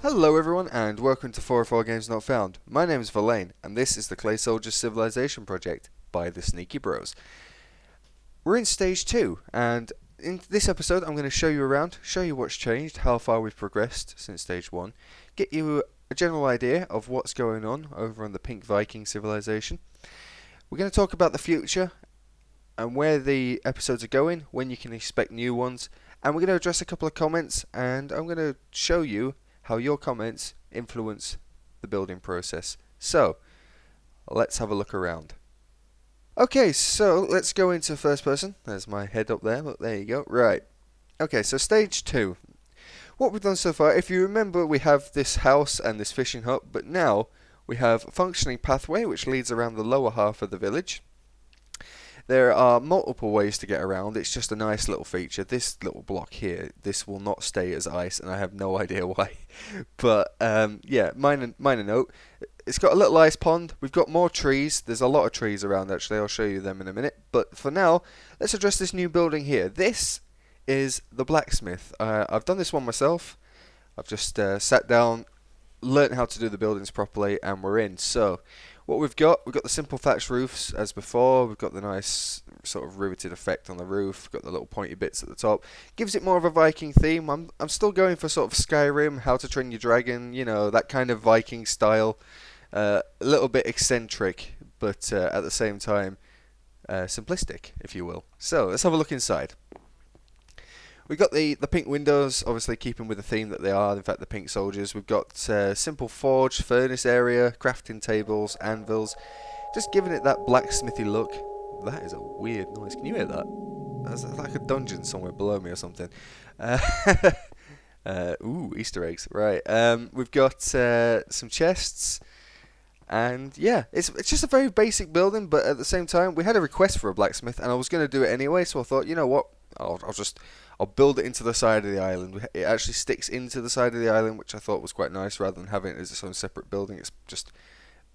Hello everyone and welcome to 404 Games Not Found. My name is Verlaine and this is the Clay Soldiers Civilization project by the Sneaky Bros. We're in stage 2 and in this episode I'm going to show you around, show you what's changed, how far we've progressed since stage 1, get you a general idea of what's going on over on the Pink Viking civilization. We're going to talk about the future and where the episodes are going, when you can expect new ones, and we're going to address a couple of comments and I'm going to show you how your comments influence the building process. So, let's have a look around. Okay, so let's go into first person. There's my head up there, but there you go. Right. Okay, so stage 2. What we've done so far, if you remember, we have this house and this fishing hut, but now we have a functioning pathway which leads around the lower half of the village. There are multiple ways to get around. It's just a nice little feature. This little block here, this will not stay as ice, and I have no idea why. But yeah, minor note. It's got a little ice pond. We've got more trees. There's a lot of trees around, actually. I'll show you them in a minute. But for now, let's address this new building here. This is the blacksmith. I've done this one myself. I've just sat down, learnt how to do the buildings properly, and we're in. So what we've got the simple thatched roofs as before. We've got the nice sort of riveted effect on the roof. Got the little pointy bits at the top. Gives it more of a Viking theme. I'm still going for sort of Skyrim, How to Train Your Dragon, you know, that kind of Viking style. A little bit eccentric, but at the same time simplistic, if you will. So let's have a look inside. We've got the pink windows, obviously keeping with the theme that they are, in fact the pink soldiers. We've got simple forge, furnace area, crafting tables, anvils, just giving it that blacksmithy look. That is a weird noise, can you hear that? That's like a dungeon somewhere below me or something. Ooh, Easter eggs, right. We've got some chests, and yeah, it's just a very basic building, but at the same time, we had a request for a blacksmith, and I was going to do it anyway, so I thought, you know what, I'll build it into the side of the island. It actually sticks into the side of the island, which I thought was quite nice, rather than having it as its own separate building. It's just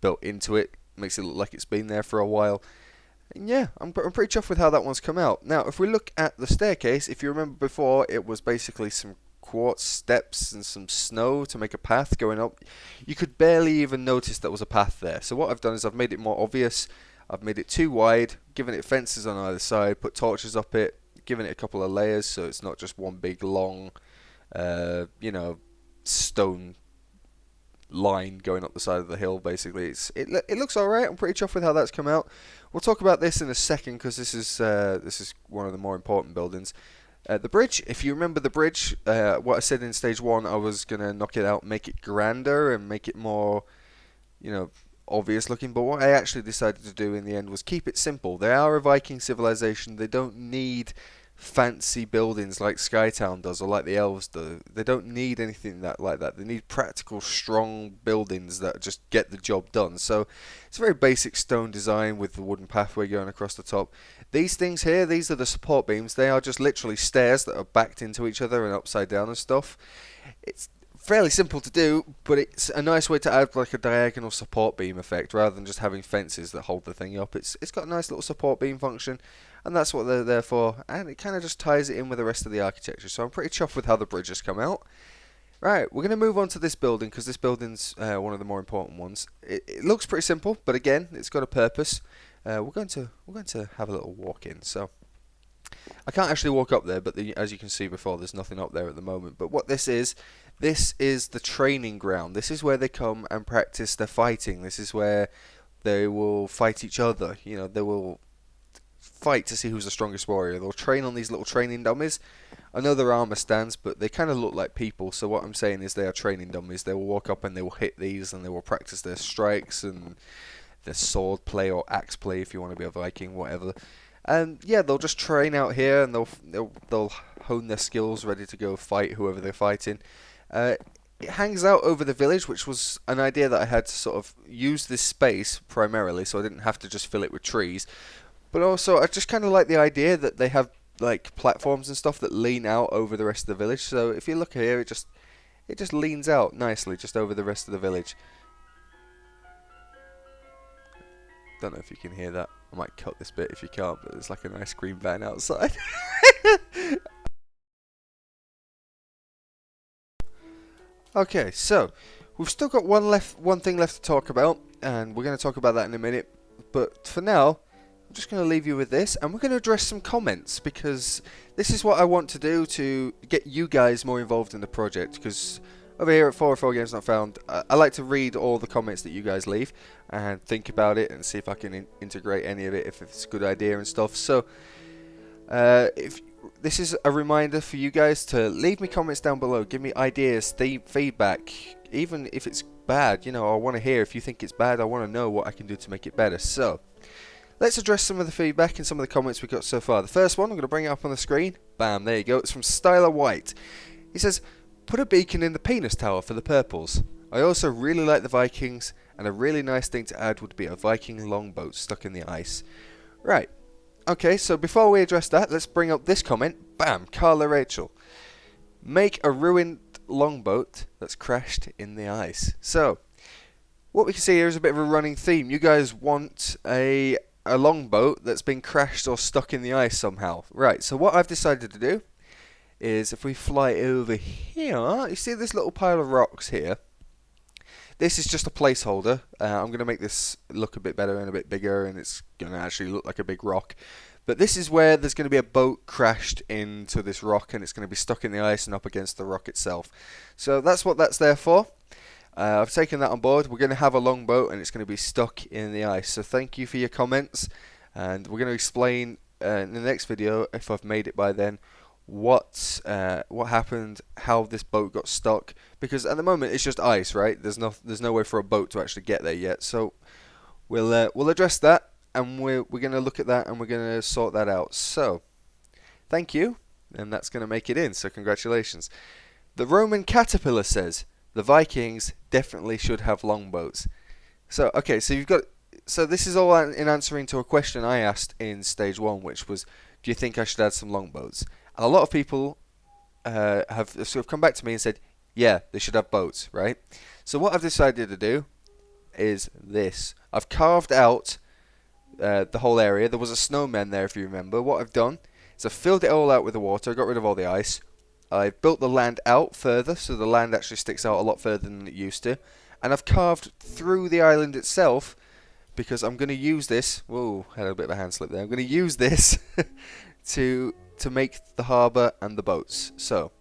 built into it, makes it look like it's been there for a while. And yeah, I'm pretty chuffed with how that one's come out. Now, if we look at the staircase, if you remember before, it was basically some quartz steps and some snow to make a path going up. You could barely even notice there was a path there. So what I've done is I've made it more obvious. I've made it too wide, given it fences on either side, put torches up it, giving it a couple of layers so it's not just one big long you know, stone line going up the side of the hill. Basically it looks alright. I'm pretty chuffed with how that's come out. We'll talk about this in a second because this is one of the more important buildings. The bridge, if you remember the bridge, what I said in stage 1, I was gonna knock it out, make it grander and make it more, you know, obvious looking, but what I actually decided to do in the end was keep it simple. They are a Viking civilization. They don't need fancy buildings like Skytown does or like the elves do. They don't need anything like that. They need practical, strong buildings that just get the job done. So it's a very basic stone design with the wooden pathway going across the top. These things here, these are the support beams. They are just literally stairs that are backed into each other and upside down and stuff. It's fairly simple to do, but it's a nice way to add like a diagonal support beam effect rather than just having fences that hold the thing up. It's got a nice little support beam function, and that's what they're there for, and it kind of just ties it in with the rest of the architecture. So I'm pretty chuffed with how the bridge has come out. Right, we're going to move on to this building because this building's one of the more important ones. It looks pretty simple, but again, it's got a purpose. We're going to have a little walk in. So I can't actually walk up there, but as you can see before, there's nothing up there at the moment. But what this is the training ground. This is where they come and practice their fighting. This is where they will fight each other. You know, they will fight to see who's the strongest warrior. They'll train on these little training dummies. I know they're armor stands, but they kind of look like people. So what I'm saying is they are training dummies. They will walk up and they will hit these, and they will practice their strikes and their sword play or axe play if you want to be a Viking, whatever. And yeah, they'll just train out here, and they'll hone their skills, ready to go fight whoever they're fighting. It hangs out over the village, which was an idea that I had to sort of use this space primarily, so I didn't have to just fill it with trees. But also, I just kind of like the idea that they have like platforms and stuff that lean out over the rest of the village. So if you look here, it just leans out nicely just over the rest of the village. Don't know if you can hear that. I might cut this bit if you can't, but there's like a nice green van outside. Okay, so we've still got one thing left to talk about, and we're going to talk about that in a minute. But for now, I'm just going to leave you with this, and we're going to address some comments, because this is what I want to do to get you guys more involved in the project. Because over here at 404 Games Not Found, I like to read all the comments that you guys leave and think about it and see if I can integrate any of it, if it's a good idea and stuff. So if this is a reminder for you guys to leave me comments down below, give me ideas, feedback, even if it's bad. You know, I want to hear if you think it's bad. I want to know what I can do to make it better. So let's address some of the feedback and some of the comments we got so far. The first one, I'm going to bring it up on the screen. Bam, there you go. It's from Styler White. He says, put a beacon in the penis tower for the purples. I also really like the Vikings, and a really nice thing to add would be a Viking longboat stuck in the ice. Right. Okay, so before we address that, let's bring up this comment. Bam, Carla Rachel. Make a ruined longboat that's crashed in the ice. So, what we can see here is a bit of a running theme. You guys want a longboat that's been crashed or stuck in the ice somehow. Right, so what I've decided to do is, if we fly over here, you see this little pile of rocks here? This is just a placeholder. I'm going to make this look a bit better and a bit bigger, and it's going to actually look like a big rock. But this is where there's going to be a boat crashed into this rock, and it's going to be stuck in the ice and up against the rock itself. So that's what that's there for. I've taken that on board. We're going to have a longboat, and it's going to be stuck in the ice. So thank you for your comments, and we're going to explain in the next video, if I've made it by then, what happened, how this boat got stuck, because at the moment it's just ice, right? There's no way for a boat to actually get there yet. So we'll address that, and we're going to look at that, and we're going to sort that out. So thank you, and that's going to make it in, so congratulations. The Roman Caterpillar says the Vikings definitely should have longboats. So okay, so this is all in answering to a question I asked in stage 1, which was, do you think I should add some longboats? And a lot of people have sort of come back to me and said, yeah, they should have boats, right? So what I've decided to do is this. I've carved out the whole area. There was a snowman there, if you remember. What I've done is I've filled it all out with the water, got rid of all the ice. I've built the land out further, so the land actually sticks out a lot further than it used to. And I've carved through the island itself, because I'm going to use this. Whoa, had a bit of a hand slip there. I'm going to use this to make the harbour and the boats. So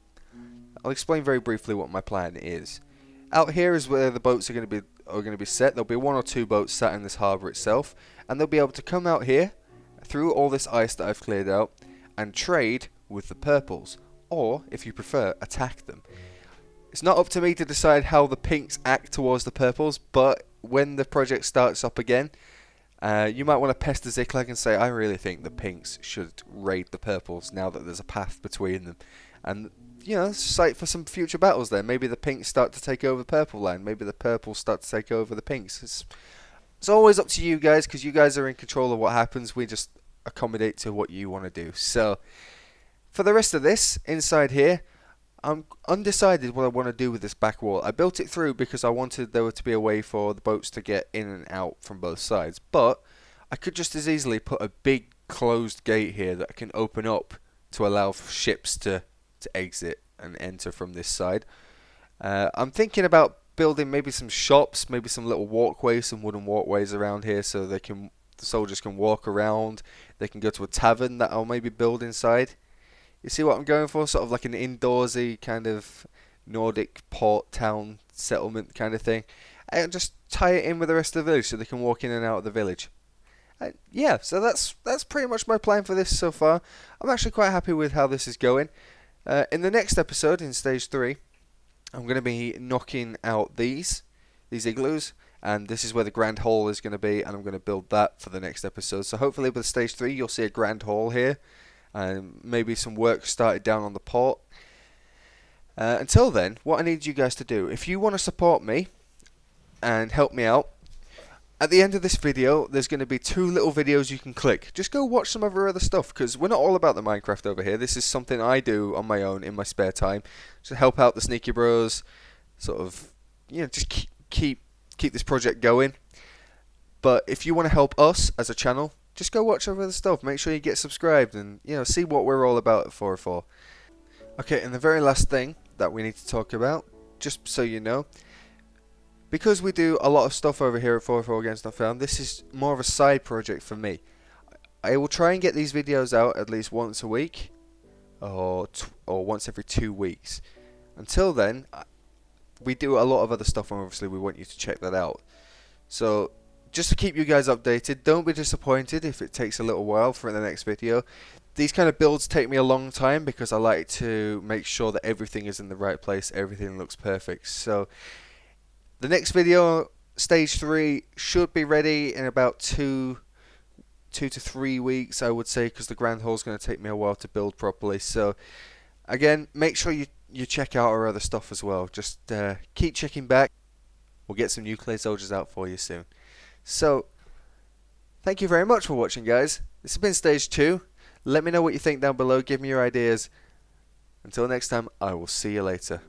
I'll explain very briefly what my plan is. Out here is where the boats are going to be set. There'll be 1 or 2 boats sat in this harbour itself, and they'll be able to come out here through all this ice that I've cleared out and trade with the purples, or if you prefer, attack them. It's not up to me to decide how the pinks act towards the purples, but when the project starts up again, you might want to pester Ziklag and say, I really think the pinks should raid the purples now that there's a path between them. And, you know, cite for some future battles there. Maybe the pinks start to take over the purple land. Maybe the purples start to take over the pinks. It's always up to you guys, because you guys are in control of what happens. We just accommodate to what you want to do. So, for the rest of this, inside here, I'm undecided what I want to do with this back wall. I built it through because I wanted there to be a way for the boats to get in and out from both sides. But I could just as easily put a big closed gate here that I can open up to allow ships to exit and enter from this side. I'm thinking about building maybe some shops, maybe some little walkways, some wooden walkways around here, so the soldiers can walk around. They can go to a tavern that I'll maybe build inside. You see what I'm going for? Sort of like an indoorsy kind of Nordic port town settlement kind of thing. And just tie it in with the rest of the village so they can walk in and out of the village. Yeah, so that's pretty much my plan for this so far. I'm actually quite happy with how this is going. In the next episode, in stage 3, I'm going to be knocking out these igloos. And this is where the grand hall is going to be. And I'm going to build that for the next episode. So hopefully with stage 3, you'll see a grand hall here. And maybe some work started down on the port. Until then, what I need you guys to do, if you want to support me and help me out, at the end of this video, there's going to be 2 little videos you can click. Just go watch some of our other stuff, because we're not all about the Minecraft over here. This is something I do on my own in my spare time to help out the Sneaky Bros. Sort of, you know, just keep this project going. But if you want to help us as a channel, just go watch over the stuff. Make sure you get subscribed and, you know, see what we're all about at 404. Okay, and the very last thing that we need to talk about, just so you know, because we do a lot of stuff over here at 44 Games Not Found, this is more of a side project for me. I will try and get these videos out at least once a week, or once every 2 weeks. Until then, we do a lot of other stuff, and obviously we want you to check that out. So just to keep you guys updated, don't be disappointed if it takes a little while for the next video. These kind of builds take me a long time because I like to make sure that everything is in the right place, everything looks perfect. So the next video, stage 3, should be ready in about 2 to 3 weeks, I would say, because the grand hall is going to take me a while to build properly. So again, make sure you check out our other stuff as well. Just keep checking back. We'll get some new clay soldiers out for you soon. So thank you very much for watching, guys. This has been stage 2. Let me know what you think down below. Give me your ideas. Until next time, I will see you later.